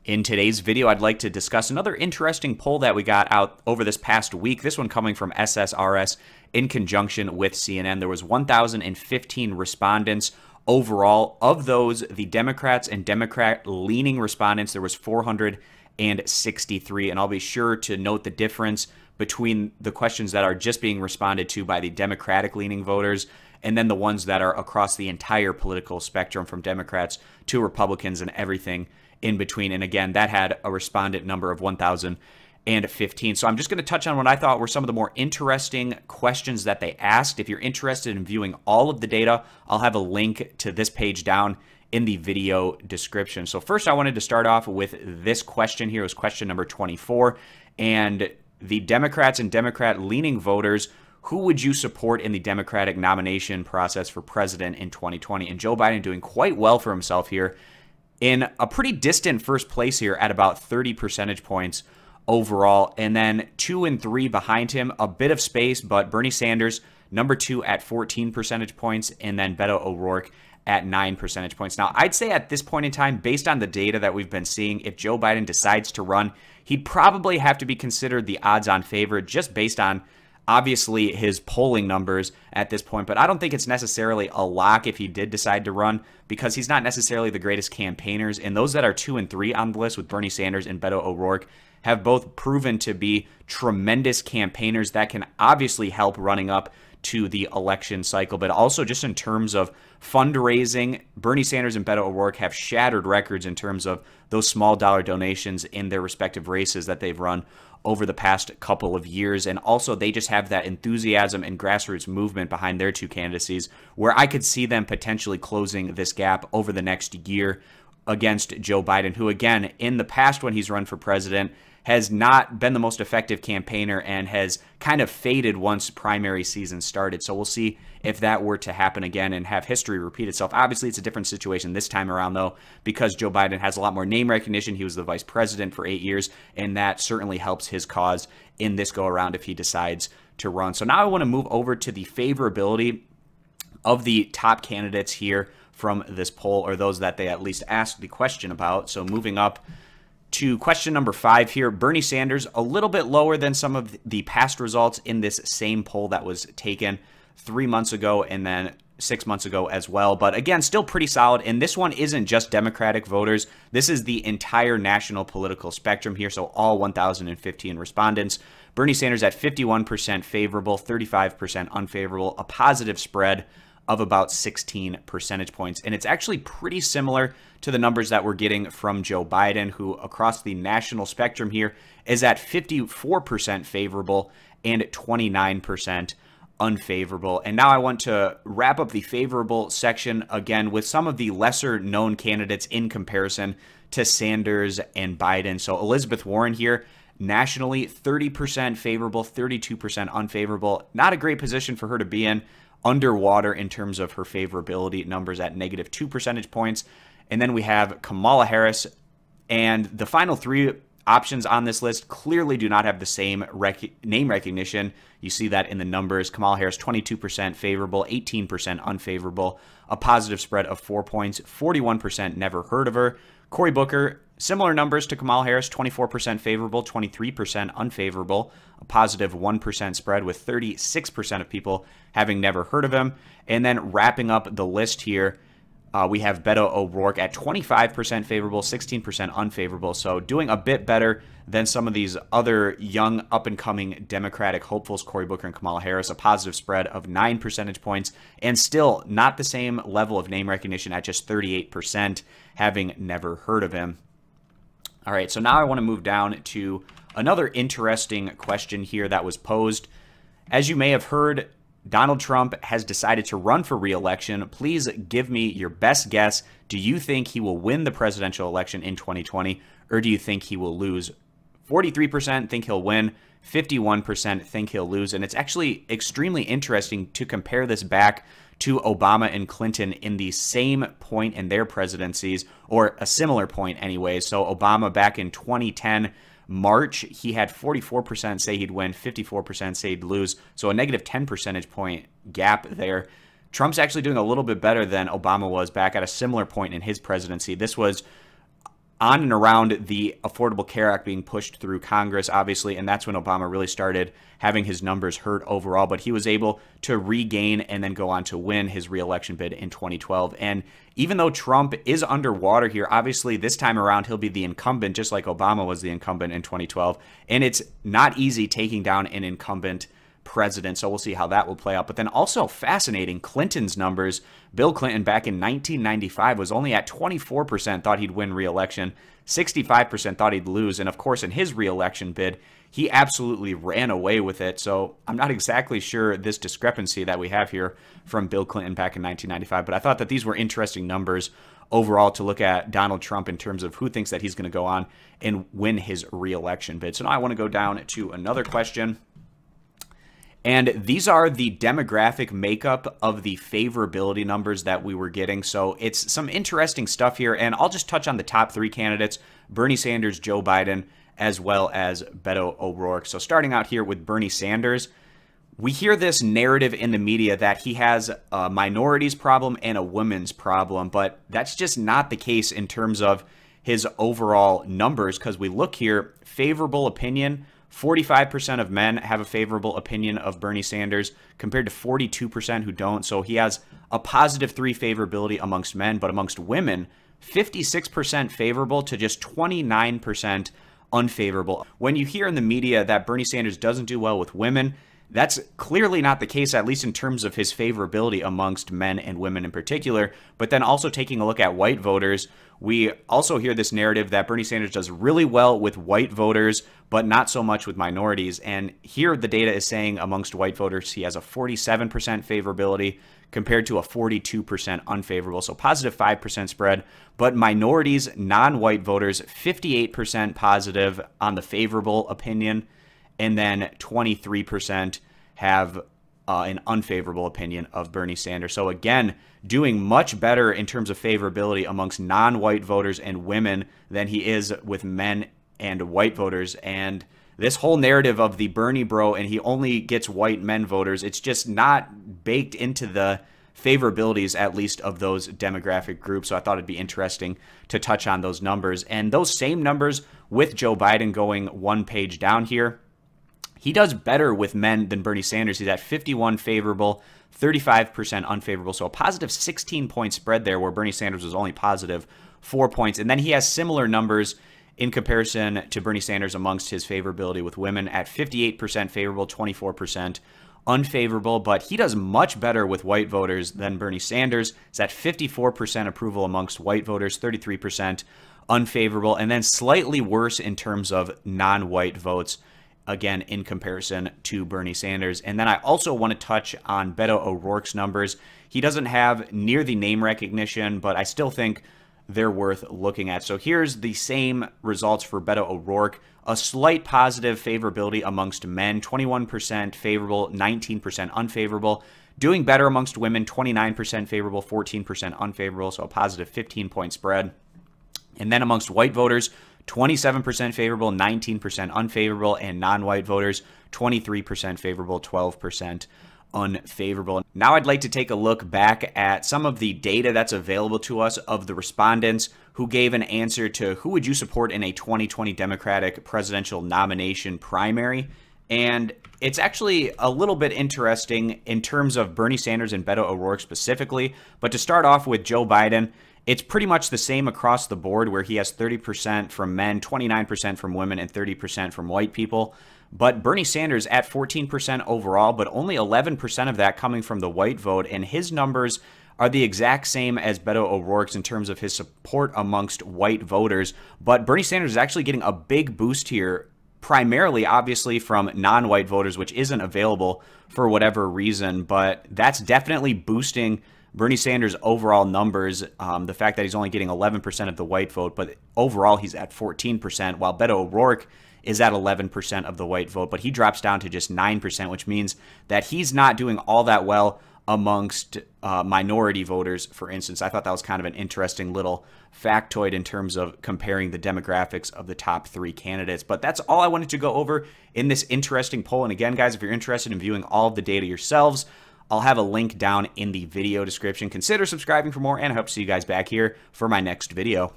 In today's video, I'd like to discuss another interesting poll that we got out over this past week. This one coming from SSRS in conjunction with CNN. There was 1,015 respondents overall. Of those, the Democrats and Democrat-leaning respondents, there was 463. And I'll be sure to note the difference between the questions that are just being responded to by the Democratic-leaning voters and then the ones that are across the entire political spectrum from Democrats to Republicans and everything in between. And again, that had a respondent number of 1,015. So I'm just going to touch on what I thought were some of the more interesting questions that they asked. If you're interested in viewing all of the data, I'll have a link to this page down in the video description. So first, I wanted to start off with this question here. It was question number 24. And the Democrats and Democrat-leaning voters, who would you support in the Democratic nomination process for president in 2020? And Joe Biden doing quite well for himself here in a pretty distant first place here at about 30 percentage points overall. And then 2 and 3 behind him, a bit of space, but Bernie Sanders, number 2 at 14 percentage points, and then Beto O'Rourke at 9 percentage points. Now, I'd say at this point in time, based on the data that we've been seeing, if Joe Biden decides to run, he'd probably have to be considered the odds-on favorite just based on obviously his polling numbers at this point, but I don't think it's necessarily a lock if he did decide to run because he's not necessarily the greatest campaigners. And those that are 2 and 3 on the list with Bernie Sanders and Beto O'Rourke have both proven to be tremendous campaigners that can obviously help running up to the election cycle, but also just in terms of fundraising, Bernie Sanders and Beto O'Rourke have shattered records in terms of those small dollar donations in their respective races that they've run over the past couple of years. And also they just have that enthusiasm and grassroots movement behind their two candidacies where I could see them potentially closing this gap over the next year against Joe Biden, who again, in the past when he's run for president, has not been the most effective campaigner and has kind of faded once primary season started. So we'll see if that were to happen again and have history repeat itself. Obviously, it's a different situation this time around, though, because Joe Biden has a lot more name recognition. He was the vice president for 8 years, and that certainly helps his cause in this go-around if he decides to run. So now I want to move over to the favorability of the top candidates here from this poll, or those that they at least asked the question about. So moving up to question number 5 here, Bernie Sanders, a little bit lower than some of the past results in this same poll that was taken 3 months ago and then 6 months ago as well. But again, still pretty solid. And this one isn't just Democratic voters. This is the entire national political spectrum here. So all 1,015 respondents. Bernie Sanders at 51% favorable, 35% unfavorable, a positive spread of about 16 percentage points. And it's actually pretty similar to the numbers that we're getting from Joe Biden, who across the national spectrum here is at 54% favorable and 29% unfavorable. And now I want to wrap up the favorable section again with some of the lesser known candidates in comparison to Sanders and Biden. So Elizabeth Warren here, nationally 30% favorable, 32% unfavorable. Not a great position for her to be in. Underwater in terms of her favorability numbers at -2 percentage points. And then we have Kamala Harris, and the final 3 options on this list clearly do not have the same name recognition. You see that in the numbers. Kamala Harris, 22% favorable, 18% unfavorable, a positive spread of 4 points, 41% never heard of her. Cory Booker, similar numbers to Kamala Harris, 24% favorable, 23% unfavorable, a positive 1% spread with 36% of people having never heard of him. And then wrapping up the list here, we have Beto O'Rourke at 25% favorable, 16% unfavorable. So doing a bit better than some of these other young up-and-coming Democratic hopefuls, Cory Booker and Kamala Harris, a positive spread of 9 percentage points, and still not the same level of name recognition at just 38%, having never heard of him. All right, so now I want to move down to another interesting question here that was posed. As you may have heard, Donald Trump has decided to run for re-election. Please give me your best guess. Do you think he will win the presidential election in 2020, or do you think he will lose? 43% think he'll win, 51% think he'll lose. And it's actually extremely interesting to compare this back to Obama and Clinton in the same point in their presidencies, or a similar point anyway. So Obama back in 2010, March, he had 44% say he'd win, 54% say he'd lose. So a -10 percentage point gap there. Trump's actually doing a little bit better than Obama was back at a similar point in his presidency. This was on and around the Affordable Care Act being pushed through Congress, obviously, and that's when Obama really started having his numbers hurt overall. But he was able to regain and then go on to win his reelection bid in 2012. And even though Trump is underwater here, obviously this time around he'll be the incumbent, just like Obama was the incumbent in 2012. And it's not easy taking down an incumbent president, so we'll see how that will play out. But then also fascinating, Clinton's numbers. Bill Clinton back in 1995 was only at 24% thought he'd win re-election, 65% thought he'd lose, and of course in his re-election bid, he absolutely ran away with it. So I'm not exactly sure this discrepancy that we have here from Bill Clinton back in 1995, but I thought that these were interesting numbers overall to look at Donald Trump in terms of who thinks that he's going to go on and win his re-election bid. So now I want to go down to another question. And these are the demographic makeup of the favorability numbers that we were getting. So it's some interesting stuff here. And I'll just touch on the top three candidates, Bernie Sanders, Joe Biden, as well as Beto O'Rourke. So starting out here with Bernie Sanders, we hear this narrative in the media that he has a minorities problem and a women's problem, but that's just not the case in terms of his overall numbers, because we look here, favorable opinion, 45% of men have a favorable opinion of Bernie Sanders compared to 42% who don't. So he has a positive 3 favorability amongst men, but amongst women, 56% favorable to just 29% unfavorable. When you hear in the media that Bernie Sanders doesn't do well with women, that's clearly not the case, at least in terms of his favorability amongst men and women in particular. But then also taking a look at white voters, we also hear this narrative that Bernie Sanders does really well with white voters, but not so much with minorities. And here the data is saying amongst white voters, he has a 47% favorability compared to a 42% unfavorable, so positive 5% spread. But minorities, non-white voters, 58% positive on the favorable opinion, and then 23% have an unfavorable opinion of Bernie Sanders. So again, doing much better in terms of favorability amongst non-white voters and women than he is with men and white voters. And this whole narrative of the Bernie bro and he only gets white men voters, it's just not baked into the favorabilities, at least of those demographic groups. So I thought it'd be interesting to touch on those numbers. And those same numbers with Joe Biden going one page down here, he does better with men than Bernie Sanders. He's at 51 favorable, 35% unfavorable. So a positive 16-point spread there where Bernie Sanders was only positive 4 points. And then he has similar numbers in comparison to Bernie Sanders amongst his favorability with women at 58% favorable, 24% unfavorable. But he does much better with white voters than Bernie Sanders. It's at 54% approval amongst white voters, 33% unfavorable, and then slightly worse in terms of non-white votes, again, in comparison to Bernie Sanders. And then I also want to touch on Beto O'Rourke's numbers. He doesn't have near the name recognition, but I still think they're worth looking at. So here's the same results for Beto O'Rourke. A slight positive favorability amongst men, 21% favorable, 19% unfavorable. Doing better amongst women, 29% favorable, 14% unfavorable, so a positive 15-point spread. And then amongst white voters, 27% favorable, 19% unfavorable, and non-white voters, 23% favorable, 12% unfavorable. Now I'd like to take a look back at some of the data that's available to us of the respondents who gave an answer to who would you support in a 2020 Democratic presidential nomination primary. And it's actually a little bit interesting in terms of Bernie Sanders and Beto O'Rourke specifically. But to start off with Joe Biden, it's pretty much the same across the board where he has 30% from men, 29% from women, and 30% from white people. But Bernie Sanders at 14% overall, but only 11% of that coming from the white vote. And his numbers are the exact same as Beto O'Rourke's in terms of his support amongst white voters. But Bernie Sanders is actually getting a big boost here, primarily, obviously, from non-white voters, which isn't available for whatever reason. But that's definitely boosting Bernie Sanders' overall numbers, the fact that he's only getting 11% of the white vote, but overall he's at 14%, while Beto O'Rourke is at 11% of the white vote, but he drops down to just 9%, which means that he's not doing all that well amongst minority voters, for instance. I thought that was kind of an interesting little factoid in terms of comparing the demographics of the top three candidates. But that's all I wanted to go over in this interesting poll. And again, guys, if you're interested in viewing all of the data yourselves, I'll have a link down in the video description. Consider subscribing for more, and I hope to see you guys back here for my next video.